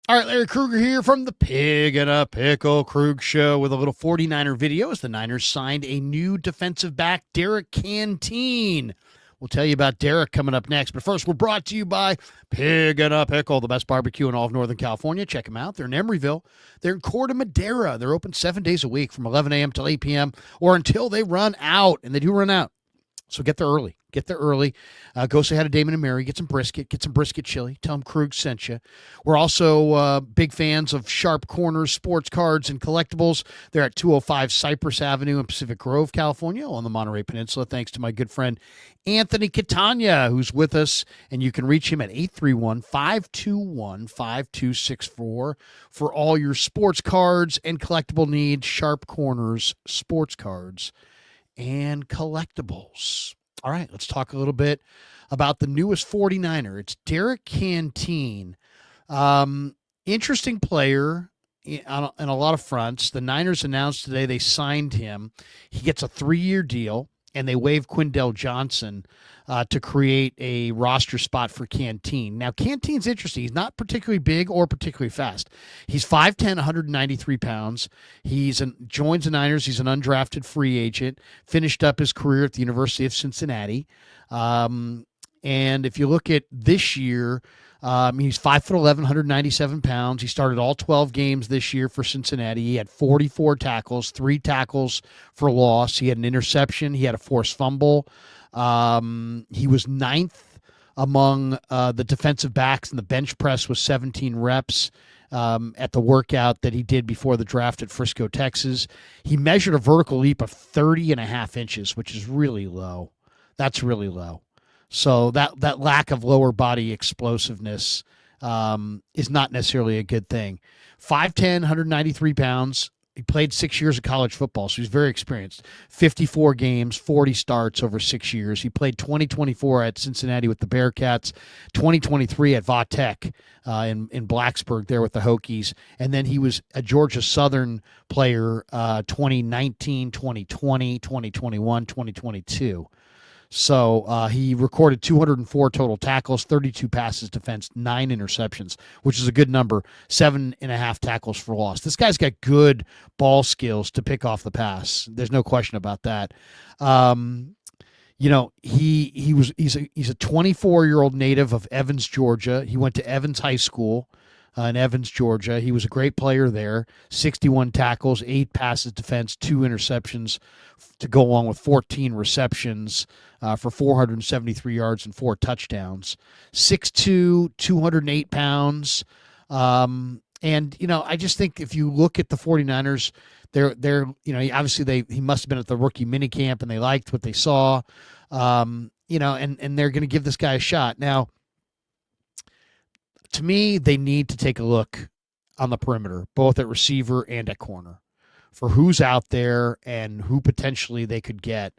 All right, Larry Krueger here from the Pig and a Pickle Krug Show with a little 49er video as the Niners signed a new defensive back, Derrick Canteen. We'll tell you about Derrick coming up next. But first, we're brought to you by Pig and a Pickle, the best barbecue in all of Northern California. Check them out. They're in Emeryville. They're in Corte Madera. They're open 7 days a week from 11 a.m. till 8 p.m. or until they run out. And they do run out. So get there early. Get there early. Go say hi to Damon and Mary. Get some brisket chili. Tell them Krug sent you. We're also big fans of Sharp Corners, sports cards, and collectibles. They're at 205 Cypress Avenue in Pacific Grove, California, on the Monterey Peninsula. Thanks to my good friend Anthony Catania, who's with us. And you can reach him at 831-521-5264 for all your sports cards and collectible needs. Sharp Corners, sports cards, and collectibles. All right, let's talk a little bit about the newest 49er. It's Derrick Canteen. Interesting player on a lot of fronts. The Niners announced today they signed him. He gets a 3-year deal, and they waived Quindell Johnson to create a roster spot for Canteen. Now, Canteen's interesting. He's not particularly big or particularly fast. He's 5'10", 193 pounds. Joins the Niners. He's an undrafted free agent. Finished up his career at the University of Cincinnati. And if you look at this year, he's 5'11", 197 pounds. He started all 12 games this year for Cincinnati. He had 44 tackles, 3 tackles for loss. He had an interception. He had a forced fumble. He was 9th among the defensive backs, and the bench press was 17 reps at the workout that he did before the draft at Frisco, Texas. He measured a vertical leap of 30.5 inches, which is really low. That's really low. So that lack of lower body explosiveness is not necessarily a good thing. 5'10", 193 pounds. He played 6 years of college football, so he's very experienced. 54 games, 40 starts over 6 years. He played 2024 at Cincinnati with the Bearcats, 2023 at Vautech in Blacksburg there with the Hokies, and then he was a Georgia Southern player 2019, 2020, 2021, 2022. So he recorded 204 total tackles, 32 passes defense, 9 interceptions, which is a good number, 7.5 tackles for loss. This guy's got good ball skills to pick off the pass. There's no question about that. He's a 24-year-old native of Evans, Georgia. He went to Evans High School in Evans, Georgia. He was a great player there. 61 tackles, 8 passes defense, 2 interceptions to go along with 14 receptions for 473 yards and 4 touchdowns. 6'2", 208 pounds. I just think if you look at the 49ers, they're obviously he must have been at the rookie minicamp and they liked what they saw. And they're going to give this guy a shot. Now, to me, they need to take a look on the perimeter, both at receiver and at corner, for who's out there and who potentially they could get.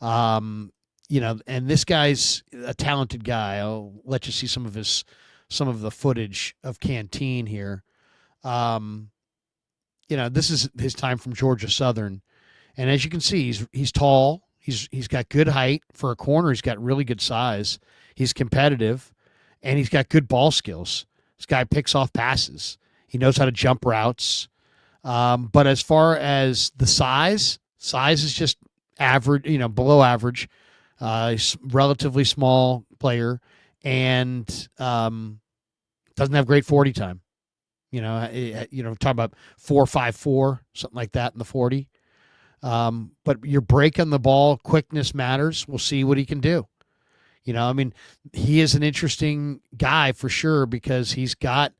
And this guy's a talented guy. I'll let you see some of the footage of Canteen here. This is his time from Georgia Southern, and as you can see, he's tall. He's got good height for a corner. He's got really good size. He's competitive, and he's got good ball skills. This guy picks off passes. He knows how to jump routes. But as far as the size is just average, below average. He's relatively small player and doesn't have great 40 time. Talk about 4.54, something like that in the 40. But your break on the ball, quickness matters. We'll see what he can do. He is an interesting guy for sure because he's had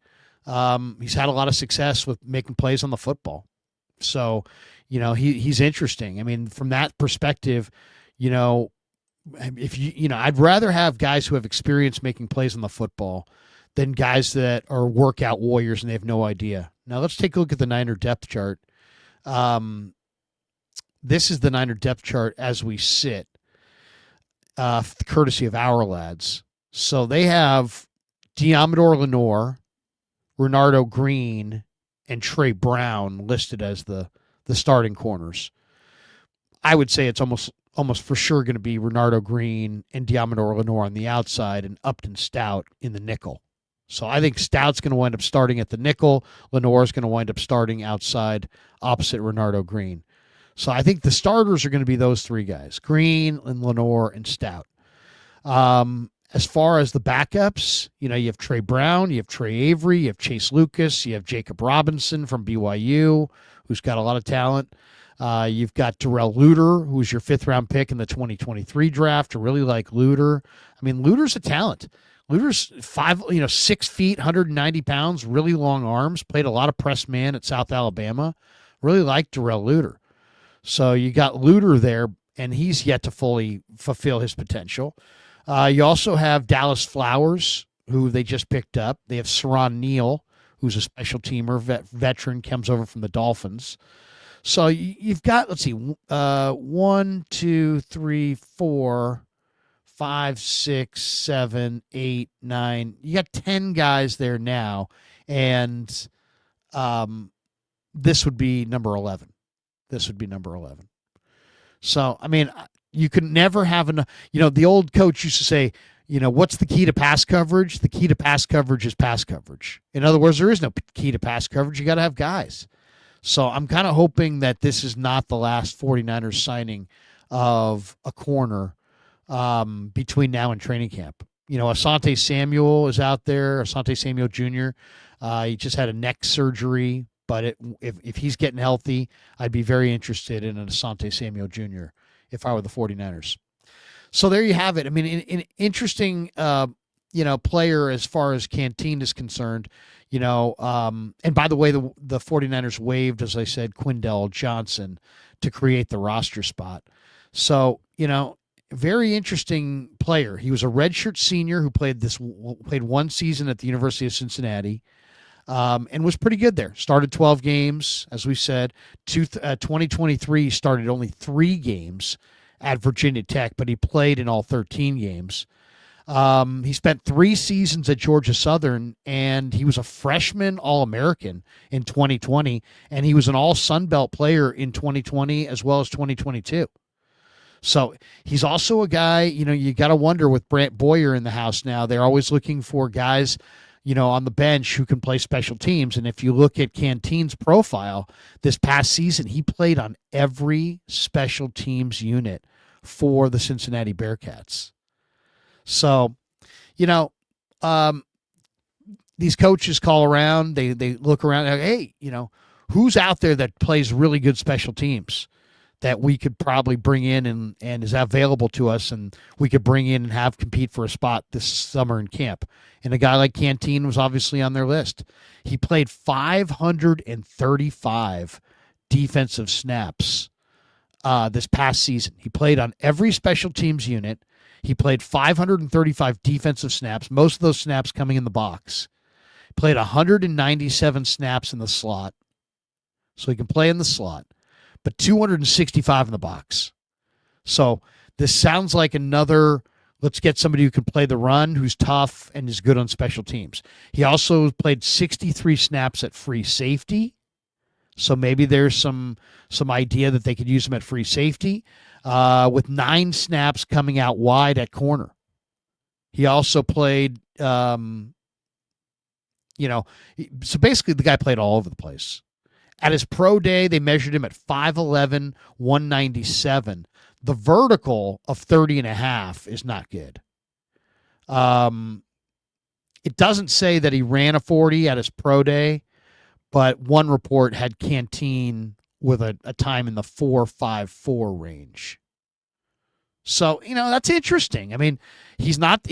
a lot of success with making plays on the football. So, he's interesting. From that perspective, I'd rather have guys who have experience making plays on the football than guys that are workout warriors and they have no idea. Now let's take a look at the Niner depth chart. This is the Niner depth chart as we sit, courtesy of Our Lads. So they have Diamador Lenore, Renardo Green, and Trey Brown listed as the starting corners. I would say it's almost for sure going to be Renardo Green and Diamador Lenore on the outside and Upton Stout in the nickel. So I think Stout's going to wind up starting at the nickel. Lenoir's going to wind up starting outside opposite Renardo Green. So I think the starters are going to be those three guys, Green and Lenoir and Stout. As far as the backups, you have Trey Brown, you have Trey Avery, you have Chase Lucas, you have Jacob Robinson from BYU, who's got a lot of talent. You've got Darrell Luter, who's your 5th-round pick in the 2023 draft. I really like Luter. I mean, Luter's a talent. Luter's 6 feet, 190 pounds, really long arms, played a lot of press man at South Alabama. Really like Darrell Luter. So you got Luter there, and he's yet to fully fulfill his potential. You also have Dallas Flowers, who they just picked up. They have Saron Neal, who's a special teamer, veteran, comes over from the Dolphins. So you've got, let's see, 1, 2, 3, 4, 5, 6, 7, 8, 9. You got 10 guys there now, and this would be number 11. So, I mean, you could never have enough. The old coach used to say, what's the key to pass coverage? The key to pass coverage is pass coverage. In other words, there is no key to pass coverage. You got to have guys. So I'm kind of hoping that this is not the last 49ers signing of a corner between now and training camp. Asante Samuel is out there, Asante Samuel Jr. He just had a neck surgery, but if he's getting healthy, I'd be very interested in an Asante Samuel Jr. if I were the 49ers. So there you have it. I mean, an interesting, player as far as Canteen is concerned. And by the way, the 49ers waived, as I said, Quindell Johnson to create the roster spot. So, very interesting player. He was a redshirt senior who played one season at the University of Cincinnati, and was pretty good there. Started 12 games, as we said. 2023 started only 3 games at Virginia Tech, but he played in all 13 games. He spent 3 seasons at Georgia Southern, and he was a freshman All-American in 2020, and he was an All-Sun Belt player in 2020 as well as 2022. So he's also a guy, you got to wonder with Brant Boyer in the house now, they're always looking for guys, on the bench who can play special teams. And if you look at Canteen's profile this past season, he played on every special teams unit for the Cincinnati Bearcats. So, these coaches call around, they look around, hey, who's out there that plays really good special teams that we could probably bring in and is available to us, and we could bring in and have compete for a spot this summer in camp. And a guy like Canteen was obviously on their list. He played 535 defensive snaps this past season. He played on every special teams unit. He played 535 defensive snaps, most of those snaps coming in the box. He played 197 snaps in the slot, so he can play in the slot, but 265 in the box. So this sounds like another, let's get somebody who can play the run, who's tough, and is good on special teams. He also played 63 snaps at free safety, so maybe there's some idea that they could use him at free safety, with 9 snaps coming out wide at corner. He also played, so basically the guy played all over the place. At his pro day, they measured him at 5'11", 197. The vertical of 30.5 is not good. It doesn't say that he ran a 40 at his pro day, but one report had Canteen with a time in the 4.54 range. So, that's interesting. I mean, he's not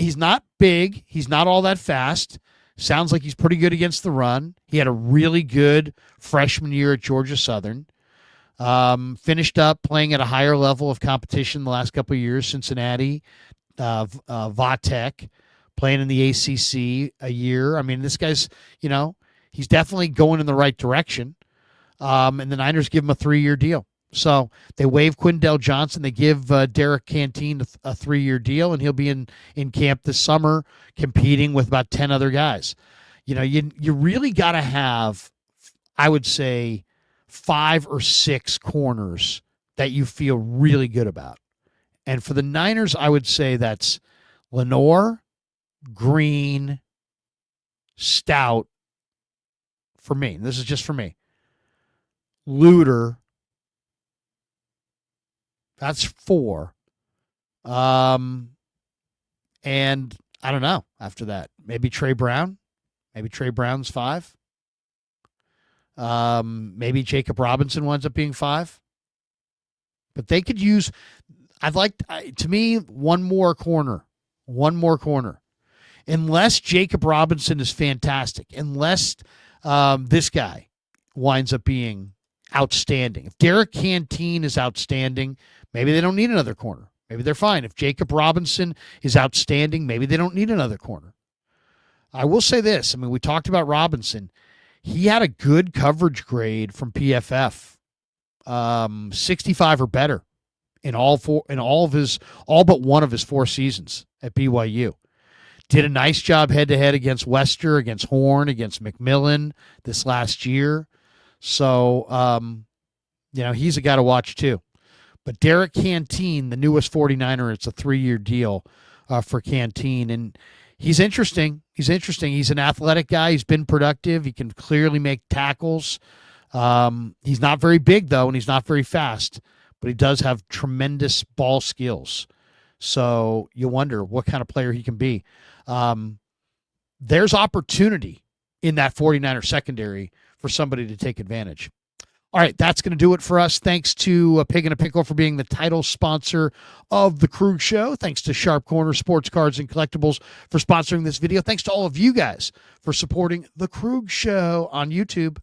big. He's not all that fast. Sounds like he's pretty good against the run. He had a really good freshman year at Georgia Southern. Finished up playing at a higher level of competition the last couple of years, Cincinnati, Vatech, playing in the ACC a year. I mean, this guy's, he's definitely going in the right direction. And the Niners give him a 3-year deal. So they waive Quindell Johnson. They give Derrick Canteen a 3-year deal, and he'll be in camp this summer competing with about 10 other guys. You really got to have, I would say, 5 or 6 corners that you feel really good about. And for the Niners, I would say that's Lenoir, Green, Stout, for me, this is just for me. Luter, that's 4. And I don't know after that. Maybe Trey Brown. Maybe Trey Brown's 5. Maybe Jacob Robinson winds up being 5. But they could use, to me, one more corner. One more corner. Unless Jacob Robinson is fantastic. Unless this guy winds up being outstanding. If Derrick Canteen is outstanding, maybe they don't need another corner. Maybe they're fine. If Jacob Robinson is outstanding, maybe they don't need another corner. I will say this. I mean, we talked about Robinson. He had a good coverage grade from PFF, 65 or better in all but one of his 4 seasons at BYU. Did a nice job head-to-head against Wester, against Horn, against McMillan this last year. So, he's a guy to watch too. But Derrick Canteen, the newest 49er, it's a 3-year deal for Canteen. And he's interesting. He's an athletic guy. He's been productive. He can clearly make tackles. He's not very big, though, and he's not very fast. But he does have tremendous ball skills. So you wonder what kind of player he can be. There's opportunity in that 49er secondary for somebody to take advantage. All right, that's going to do it for us. Thanks to Pig and a Pickle for being the title sponsor of the Krug Show. Thanks to Sharp Corner Sports Cards and Collectibles for sponsoring this video. Thanks to all of you guys for supporting the Krug Show on YouTube.